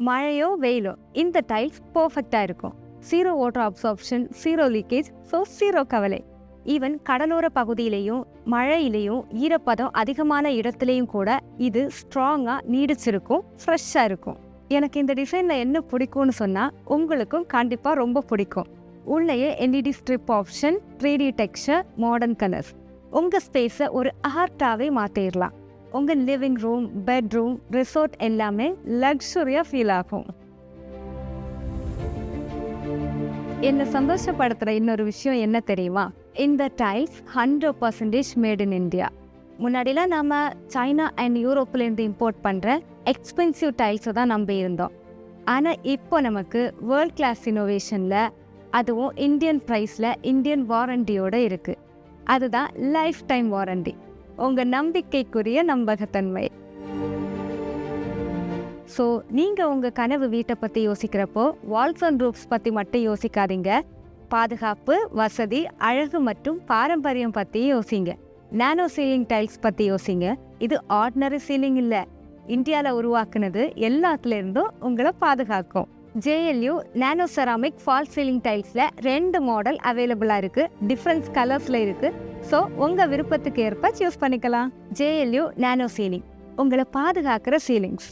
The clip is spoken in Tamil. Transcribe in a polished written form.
மழையோ வெயிலோ இந்த டைல்ஸ் பர்ஃபெக்டாக இருக்கும். 0 வாட்டர் அப்சார்ப்ஷன், 0 லீக்கேஜ், ஸோ 0 கவலை. ஈவன் கடலோர பகுதியிலையும் மழையிலையும் ஈரப்பதம் அதிகமான இடத்துலையும் கூட இது ஸ்ட்ராங்காக நீடிச்சிருக்கும், ஃப்ரெஷ்ஷாக இருக்கும். எனக்கு இந்த டிசைனில் என்ன பிடிக்கும்னு சொன்னால் உங்களுக்கும் கண்டிப்பாக ரொம்ப பிடிக்கும். உள்ளேயே LED strip option, 3D texture, modern colours. உங்கள் ஸ்பேஸை ஒரு ஆர்ட்டாகவே மாற்றிடலாம். உங்கள் லிவிங் ரூம், பெட்ரூம், ரிசார்ட் எல்லாமே லக்ஸுரியாக ஃபீல் ஆகும். என்னை சந்தோஷப்படுத்துகிற இன்னொரு விஷயம் என்ன தெரியுமா? இந்த டைல்ஸ் 100% மேட் இன் இந்தியா. முன்னாடிலாம் நம்ம சைனா அண்ட் யூரோப்லேருந்து இம்போர்ட் பண்ணுற எக்ஸ்பென்சிவ் டைல்ஸை தான் நம்பி இருந்தோம். ஆனால் இப்போ நமக்கு வேர்ல்ட் கிளாஸ் இனோவேஷனில், அதுவும் இந்தியன் ப்ரைஸில், இந்தியன் வாரண்டியோடு இருக்குது. அதுதான் லைஃப் டைம் வாரண்டி. உங்கள் நம்பிக்கைக்குரிய நம்பகத்தன்மை. ஸோ நீங்கள் உங்கள் கனவு வீட்டை பற்றி யோசிக்கிறப்போ வால்ஸ் அண்ட் ரூஃப்ஸ் பற்றி மட்டும் யோசிக்காதீங்க. பாதுகாப்பு, வசதி, அழகு மற்றும் பாரம்பரியம் பற்றி யோசிங்க. நானோ சீலிங் டைல்ஸ் பற்றி யோசிங்க. இது ஆர்டினரி சீலிங் இல்லை, இந்தியாவில் உருவாக்குனது, எல்லாத்துலேருந்தும் உங்களை பாதுகாக்கும். JLU நானோ செராமிக் ஃபால் சீலிங் டைல்ஸில் 2 மாடல் அவைலபிளாக இருக்குது. டிஃப்ரெண்ட் கலர்ஸில் இருக்குது. ஸோ உங்கள் விருப்பத்துக்கு ஏற்ப சூஸ் பண்ணிக்கலாம். JLU நானோ சீலிங், உங்களை பாதுகாக்கிற சீலிங்ஸ்.